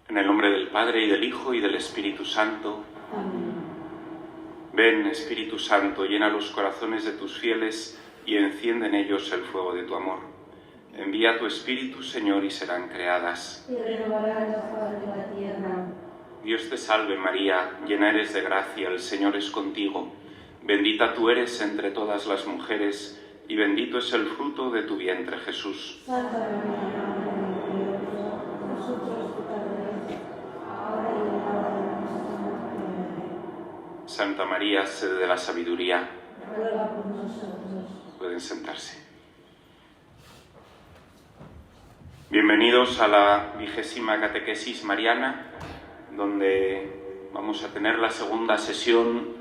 En el nombre del Padre, y del Hijo, y del Espíritu Santo. Amén. Ven, Espíritu Santo, llena los corazones de tus fieles y enciende en ellos el fuego de tu amor. Envía tu Espíritu, Señor, y serán creadas. Y renovará la faz de la tierra. Dios te salve, María, llena eres de gracia, el Señor es contigo. Bendita tú eres entre todas las mujeres, y bendito es el fruto de tu vientre, Jesús. Santa María, Madre de Dios, nosotros pecadores, ahora y en la hora de nuestra muerte. Amén. Santa María, sede de la sabiduría. Ruega por nosotros. Pueden sentarse. Bienvenidos a la 20ª Catequesis Mariana, donde vamos a tener la segunda sesión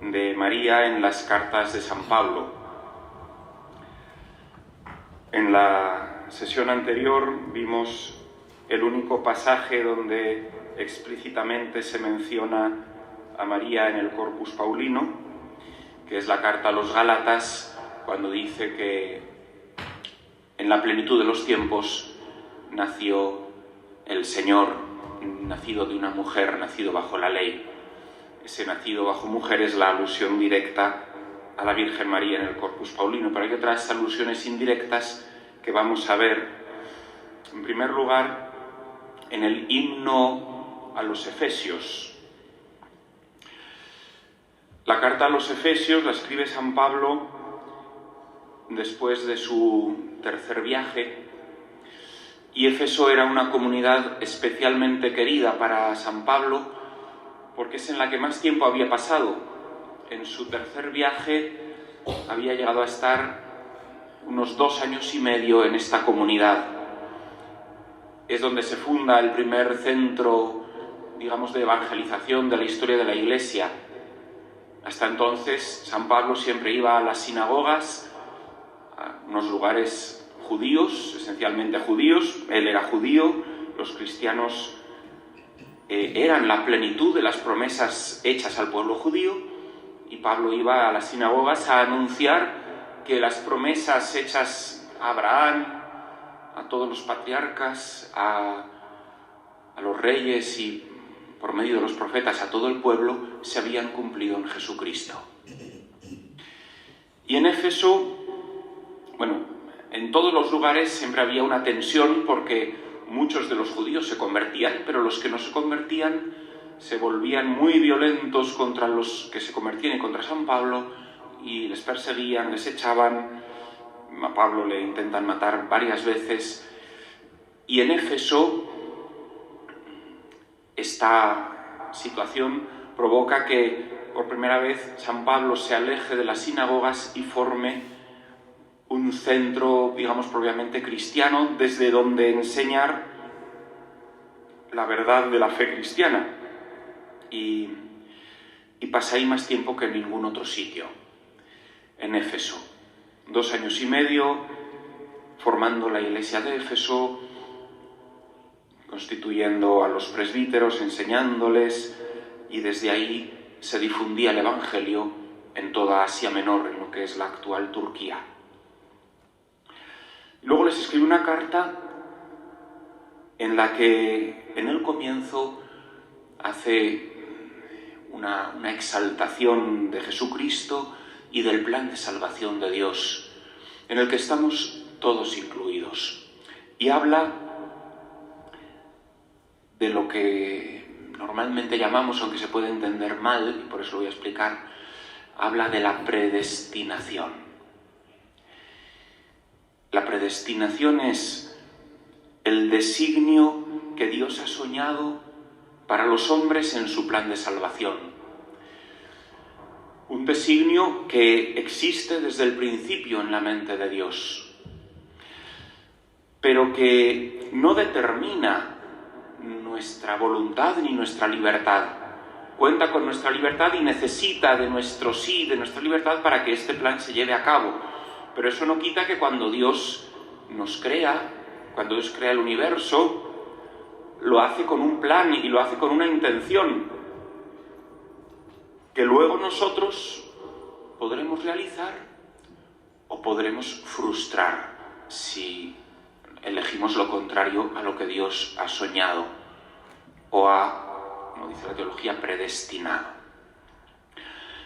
de María en las cartas de San Pablo. En la sesión anterior vimos el único pasaje donde explícitamente se menciona a María en el Corpus Paulino, que es la carta a los Gálatas, cuando dice que en la plenitud de los tiempos nació el Señor, nacido de una mujer, nacido bajo la ley. Ese nacido bajo mujer es la alusión directa a la Virgen María en el Corpus Paulino, pero hay otras alusiones indirectas que vamos a ver. En primer lugar, en el himno a los Efesios. La carta a los Efesios la escribe San Pablo después de su tercer viaje, y Éfeso era una comunidad especialmente querida para San Pablo porque es en la que más tiempo había pasado. En su tercer viaje había llegado a estar unos 2 años y medio en esta comunidad. Es donde se funda el primer centro, digamos, de evangelización de la historia de la Iglesia. Hasta entonces, San Pablo siempre iba a las sinagogas, a unos lugares judíos, esencialmente judíos. Él era judío, los cristianos eran la plenitud de las promesas hechas al pueblo judío, y Pablo iba a las sinagogas a anunciar que las promesas hechas a Abraham, a todos los patriarcas, a los reyes y por medio de los profetas a todo el pueblo, se habían cumplido en Jesucristo. Y en Éfeso, en todos los lugares siempre había una tensión porque muchos de los judíos se convertían, pero los que no se convertían se volvían muy violentos contra los que se convertían y contra San Pablo, y les perseguían, les echaban. A Pablo le intentan matar varias veces. Y en Éfeso esta situación provoca que por primera vez San Pablo se aleje de las sinagogas y forme un centro, digamos, propiamente cristiano, desde donde enseñar la verdad de la fe cristiana. Y pasa ahí más tiempo que en ningún otro sitio, en Éfeso. 2 años y medio formando la iglesia de Éfeso, constituyendo a los presbíteros, enseñándoles, y desde ahí se difundía el Evangelio en toda Asia Menor, en lo que es la actual Turquía. Luego les escribe una carta en la que en el comienzo hace una exaltación de Jesucristo y del plan de salvación de Dios, en el que estamos todos incluidos. Y habla de lo que normalmente llamamos, aunque se puede entender mal, y por eso lo voy a explicar, habla de la predestinación. La predestinación es el designio que Dios ha soñado para los hombres en su plan de salvación. Un designio que existe desde el principio en la mente de Dios, pero que no determina nuestra voluntad ni nuestra libertad. Cuenta con nuestra libertad y necesita de nuestro sí, de nuestra libertad, para que este plan se lleve a cabo. Pero eso no quita que cuando Dios nos crea, cuando Dios crea el universo, lo hace con un plan y lo hace con una intención que luego nosotros podremos realizar o podremos frustrar si elegimos lo contrario a lo que Dios ha soñado. o a, como dice la teología, predestinado.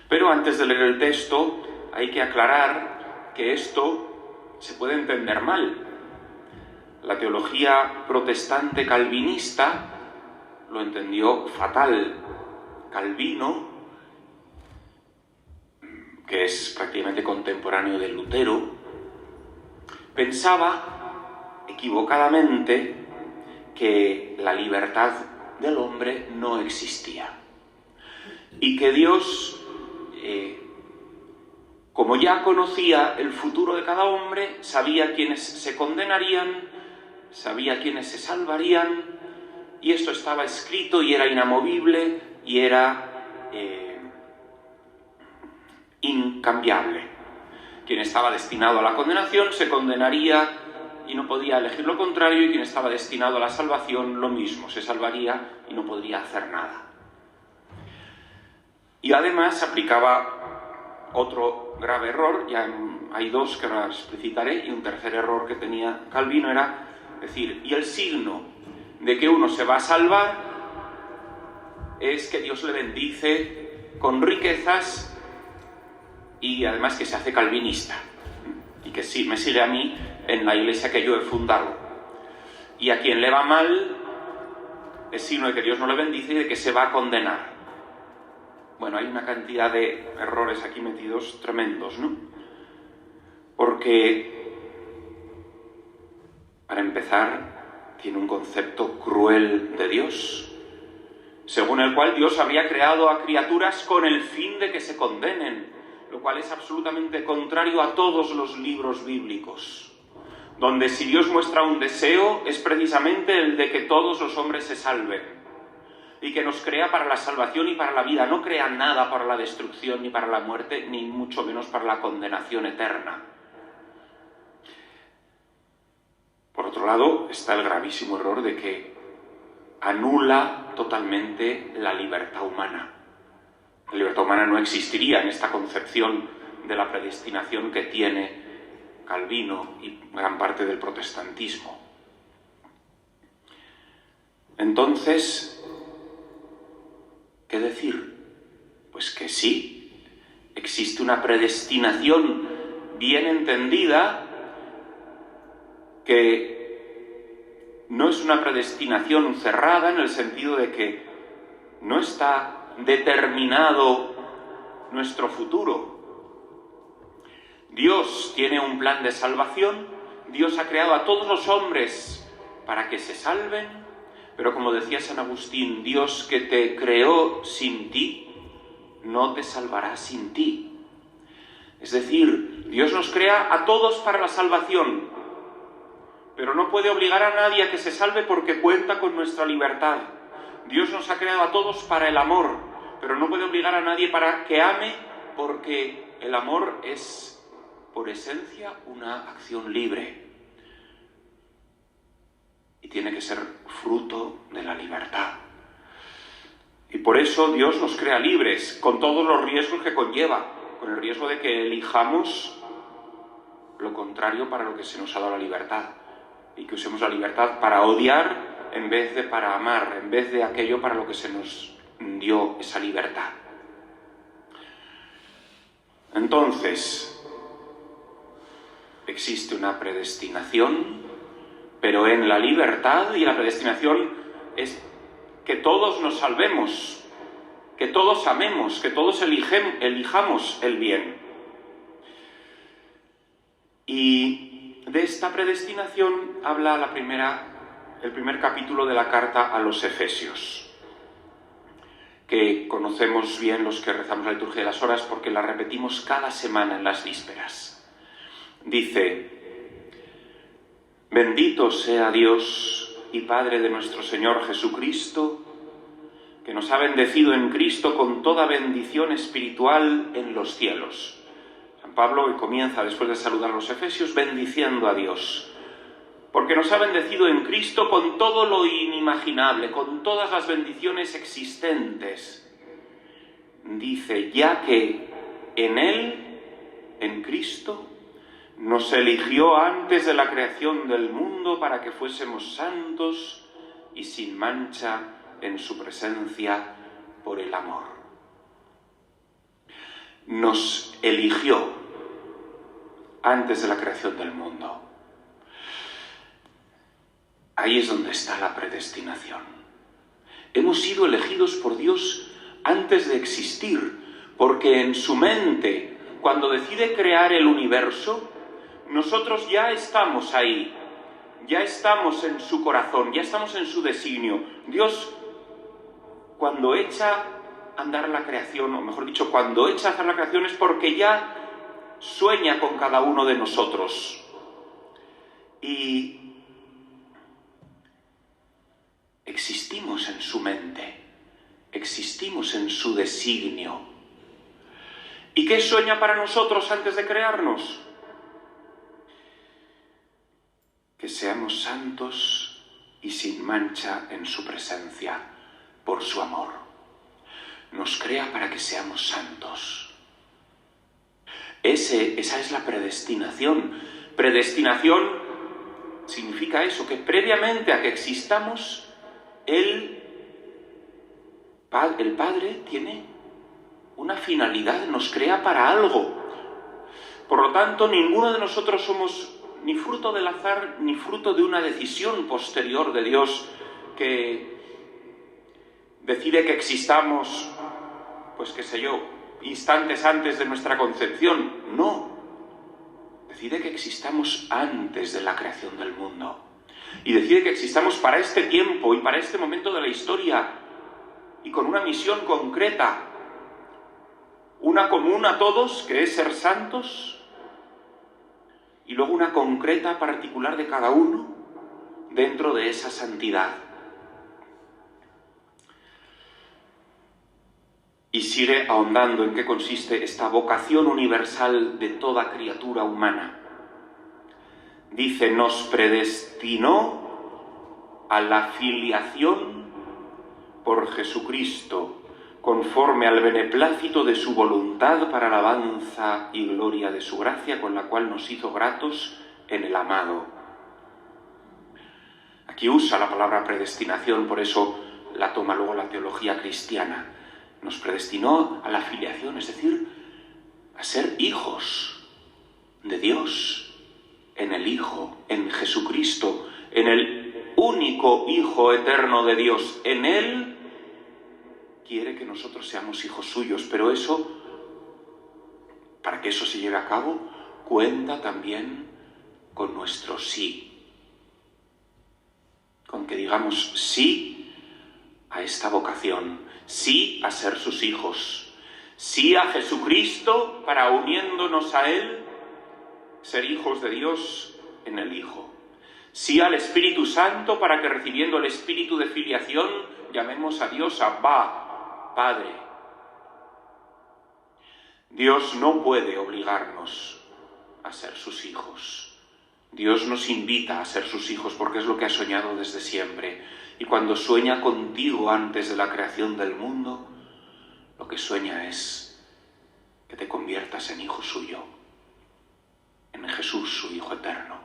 Pero antes de leer el texto hay que aclarar que esto se puede entender mal. La teología protestante calvinista lo entendió fatal. Calvino, que es prácticamente contemporáneo de Lutero, pensaba equivocadamente que la libertad del hombre no existía y que Dios, como ya conocía el futuro de cada hombre, sabía quiénes se condenarían, sabía quiénes se salvarían, y esto estaba escrito y era inamovible y era incambiable. Quien estaba destinado a la condenación se condenaría y no podía elegir lo contrario, y quien estaba destinado a la salvación lo mismo, se salvaría y no podría hacer nada. Y además aplicaba otro grave error, ya hay dos que ahora explicitaré, y un tercer error que tenía Calvino era decir, y el signo de que uno se va a salvar es que Dios le bendice con riquezas y además que se hace calvinista y que sí, me sigue a mí en la iglesia que yo he fundado. Y a quien le va mal es signo de que Dios no le bendice y de que se va a condenar. Bueno, hay una cantidad de errores aquí metidos tremendos, ¿no? Porque, para empezar, tiene un concepto cruel de Dios, según el cual Dios habría creado a criaturas con el fin de que se condenen, lo cual es absolutamente contrario a todos los libros bíblicos, donde si Dios muestra un deseo es precisamente el de que todos los hombres se salven, y que nos crea para la salvación y para la vida, no crea nada para la destrucción ni para la muerte, ni mucho menos para la condenación eterna. Por otro lado, está el gravísimo error de que anula totalmente la libertad humana. La libertad humana no existiría en esta concepción de la predestinación que tiene Calvino y gran parte del protestantismo. Entonces, ¿qué decir? Pues que sí, existe una predestinación bien entendida, que no es una predestinación cerrada en el sentido de que no está determinado nuestro futuro. Dios tiene un plan de salvación, Dios ha creado a todos los hombres para que se salven, pero como decía San Agustín, Dios que te creó sin ti, no te salvará sin ti. Es decir, Dios nos crea a todos para la salvación, pero no puede obligar a nadie a que se salve porque cuenta con nuestra libertad. Dios nos ha creado a todos para el amor, pero no puede obligar a nadie para que ame, porque el amor es, por esencia, una acción libre. Y tiene que ser fruto de la libertad. Y por eso Dios nos crea libres, con todos los riesgos que conlleva, con el riesgo de que elijamos lo contrario para lo que se nos ha dado la libertad, y que usemos la libertad para odiar en vez de para amar, en vez de aquello para lo que se nos dio esa libertad. Entonces, existe una predestinación, pero en la libertad, y la predestinación es que todos nos salvemos, que todos amemos, que todos elijamos el bien. Y de esta predestinación habla el primer capítulo de la carta a los Efesios, que conocemos bien los que rezamos la liturgia de las horas porque la repetimos cada semana en las vísperas. Dice: bendito sea Dios y Padre de nuestro Señor Jesucristo, que nos ha bendecido en Cristo con toda bendición espiritual en los cielos. San Pablo comienza, después de saludar a los Efesios, bendiciendo a Dios, porque nos ha bendecido en Cristo con todo lo inimaginable, con todas las bendiciones existentes. Dice, ya que en Él, en Cristo, nos eligió antes de la creación del mundo para que fuésemos santos y sin mancha en su presencia por el amor. Nos eligió antes de la creación del mundo. Ahí es donde está la predestinación. Hemos sido elegidos por Dios antes de existir, porque en su mente, cuando decide crear el universo, nosotros ya estamos ahí, ya estamos en su corazón, ya estamos en su designio. Dios, cuando echa a andar la creación, o mejor dicho, cuando echa a hacer la creación es porque ya sueña con cada uno de nosotros. Y existimos en su mente, existimos en su designio. ¿Y qué sueña para nosotros antes de crearnos? Que seamos santos y sin mancha en su presencia, por su amor. Nos crea para que seamos santos. Esa es la predestinación. Predestinación significa eso, que previamente a que existamos, el Padre tiene una finalidad, nos crea para algo. Por lo tanto, ninguno de nosotros somos ni fruto del azar, ni fruto de una decisión posterior de Dios que decide que existamos, pues qué sé yo, instantes antes de nuestra concepción. No, decide que existamos antes de la creación del mundo. Y decide que existamos para este tiempo y para este momento de la historia y con una misión concreta, una común a todos, que es ser santos, y luego una concreta particular de cada uno dentro de esa santidad. Y sigue ahondando en qué consiste esta vocación universal de toda criatura humana. Dice, nos predestinó a la filiación por Jesucristo, conforme al beneplácito de su voluntad, para alabanza y gloria de su gracia, con la cual nos hizo gratos en el amado. Aquí usa la palabra predestinación, por eso la toma luego la teología cristiana. Nos predestinó a la filiación, es decir, a ser hijos de Dios, en el Hijo, en Jesucristo, en el único Hijo eterno de Dios. En Él quiere que nosotros seamos hijos suyos, pero eso, para que eso se lleve a cabo, cuenta también con nuestro sí. Con que digamos sí a esta vocación, sí a ser sus hijos, sí a Jesucristo para, uniéndonos a Él, ser hijos de Dios en el Hijo. Sí al Espíritu Santo para que, recibiendo el espíritu de filiación, llamemos a Dios Abba, Padre. Dios no puede obligarnos a ser sus hijos. Dios nos invita a ser sus hijos porque es lo que ha soñado desde siempre. Y cuando sueña contigo antes de la creación del mundo, lo que sueña es que te conviertas en hijo suyo, en Jesús, su Hijo eterno.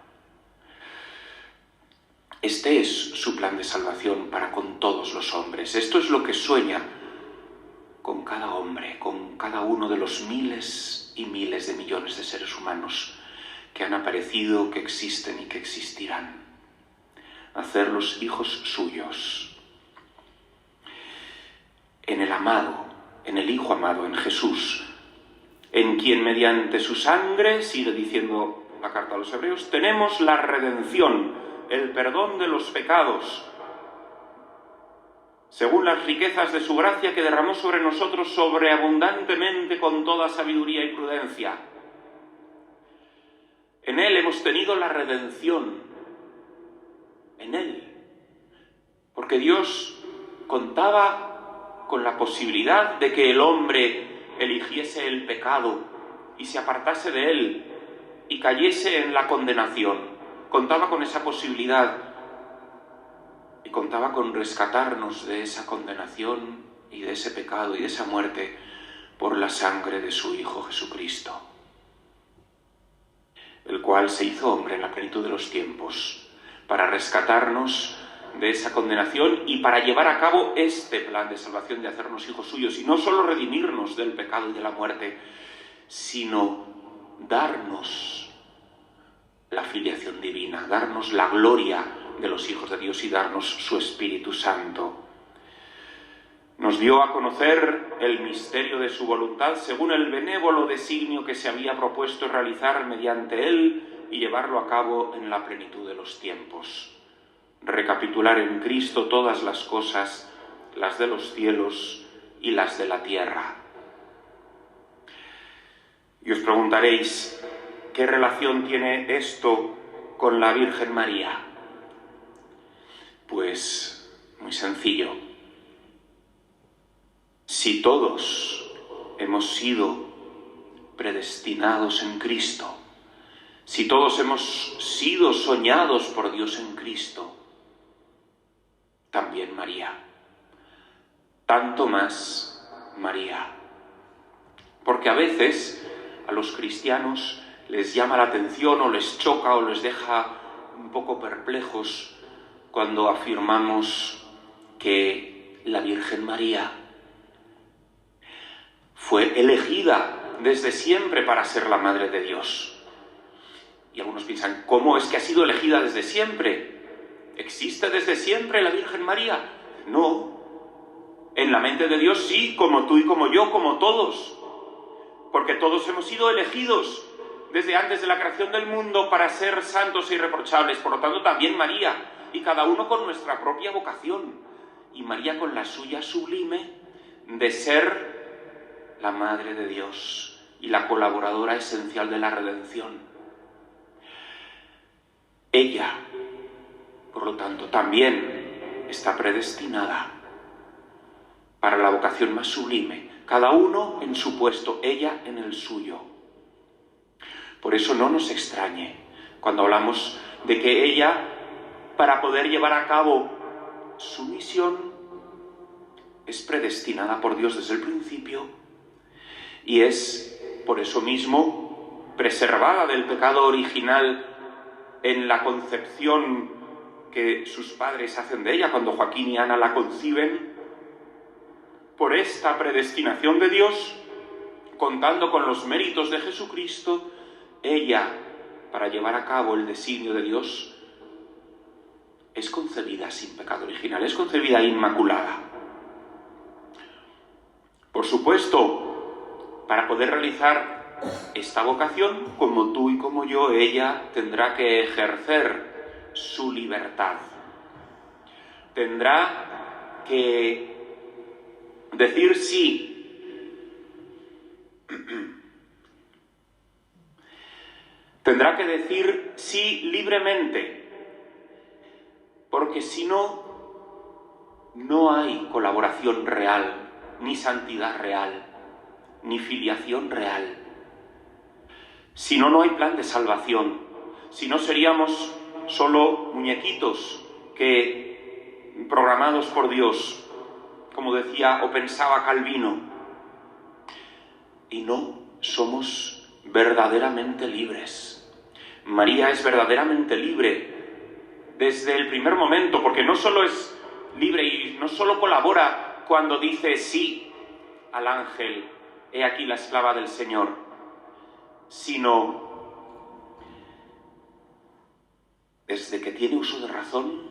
Este es su plan de salvación para con todos los hombres. Esto es lo que sueña con cada hombre, con cada uno de los miles y miles de millones de seres humanos que han aparecido, que existen y que existirán. Hacerlos hijos suyos. En el amado, en el Hijo amado, en Jesús, en quien mediante su sangre, sigue diciendo la carta a los Hebreos, tenemos la redención, el perdón de los pecados, según las riquezas de su gracia que derramó sobre nosotros sobreabundantemente con toda sabiduría y prudencia. En Él hemos tenido la redención, en Él, porque Dios contaba con la posibilidad de que el hombre eligiese el pecado y se apartase de él y cayese en la condenación. Contaba con esa posibilidad y contaba con rescatarnos de esa condenación y de ese pecado y de esa muerte por la sangre de su Hijo Jesucristo, el cual se hizo hombre en la plenitud de los tiempos para rescatarnos de esa condenación y para llevar a cabo este plan de salvación, de hacernos hijos suyos, y no solo redimirnos del pecado y de la muerte, sino darnos la filiación divina, darnos la gloria de los hijos de Dios y darnos su Espíritu Santo. Nos dio a conocer el misterio de su voluntad según el benévolo designio que se había propuesto realizar mediante él y llevarlo a cabo en la plenitud de los tiempos. Recapitular en Cristo todas las cosas, las de los cielos y las de la tierra. Y os preguntaréis, ¿qué relación tiene esto con la Virgen María? Pues muy sencillo. Si todos hemos sido predestinados en Cristo, si todos hemos sido soñados por Dios en Cristo, también María, tanto más María. Porque a veces a los cristianos les llama la atención o les choca o les deja un poco perplejos cuando afirmamos que la Virgen María fue elegida desde siempre para ser la Madre de Dios. Y algunos piensan, ¿cómo es que ha sido elegida desde siempre? ¿Existe desde siempre la Virgen María? No. En la mente de Dios sí, como tú y como yo, como todos. Porque todos hemos sido elegidos desde antes de la creación del mundo para ser santos e irreprochables. Por lo tanto, también María, y cada uno con nuestra propia vocación. Y María con la suya sublime de ser la Madre de Dios y la colaboradora esencial de la redención. Ella, por lo tanto, también está predestinada para la vocación más sublime, cada uno en su puesto, ella en el suyo. Por eso no nos extrañe cuando hablamos de que ella, para poder llevar a cabo su misión, es predestinada por Dios desde el principio y es, por eso mismo, preservada del pecado original en la concepción que sus padres hacen de ella cuando Joaquín y Ana la conciben. Por esta predestinación de Dios, contando con los méritos de Jesucristo, ella, para llevar a cabo el designio de Dios, es concebida sin pecado original, es concebida inmaculada. Por supuesto, para poder realizar esta vocación, como tú y como yo, ella tendrá que ejercer su libertad. Tendrá que decir sí. Tendrá que decir sí libremente, porque si no, no hay colaboración real, ni santidad real, ni filiación real. Si no, no hay plan de salvación. Si no, seríamos solo muñequitos que, programados por Dios, como decía o pensaba Calvino, y no somos verdaderamente libres. María es verdaderamente libre desde el primer momento, porque no solo es libre y no solo colabora cuando dice sí al ángel, he aquí la esclava del Señor, sino desde que tiene uso de razón,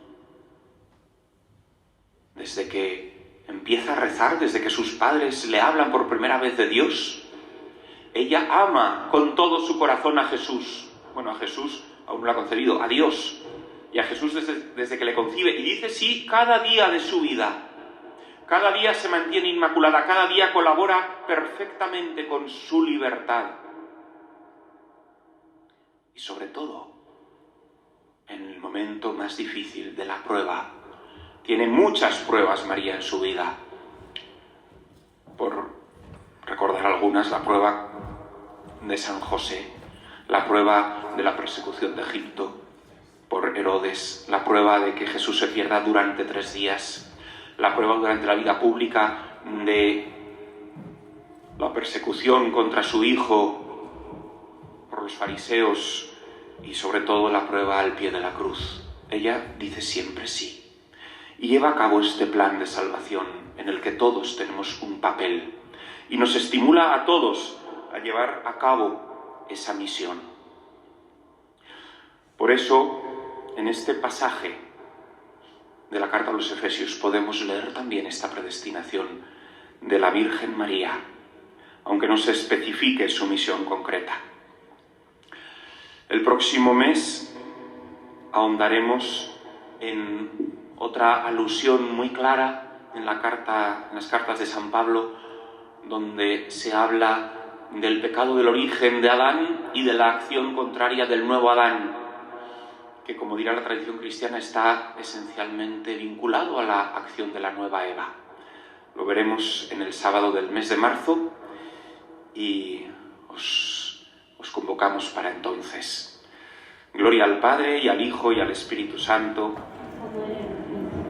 desde que empieza a rezar, desde que sus padres le hablan por primera vez de Dios. Ella ama con todo su corazón a Jesús. Bueno, a Jesús aún no lo ha concebido, a Dios. Y a Jesús desde que le concibe. Y dice sí cada día de su vida. Cada día se mantiene inmaculada, cada día colabora perfectamente con su libertad. Y sobre todo, en el momento más difícil de la prueba. Tiene muchas pruebas María en su vida. Por recordar algunas, la prueba de San José, la prueba de la persecución de Egipto por Herodes, la prueba de que Jesús se pierda durante 3 días, la prueba durante la vida pública de la persecución contra su hijo por los fariseos y sobre todo la prueba al pie de la cruz. Ella dice siempre sí. y lleva a cabo este plan de salvación en el que todos tenemos un papel y nos estimula a todos a llevar a cabo esa misión. Por eso, en este pasaje de la carta a los Efesios podemos leer también esta predestinación de la Virgen María, aunque no se especifique su misión concreta. El próximo mes ahondaremos en otra alusión muy clara en las cartas de San Pablo, donde se habla del pecado del origen de Adán y de la acción contraria del nuevo Adán, que, como dirá la tradición cristiana, está esencialmente vinculado a la acción de la nueva Eva. Lo veremos en el sábado del mes de marzo y os convocamos para entonces. Gloria al Padre, y al Hijo, y al Espíritu Santo. Amén.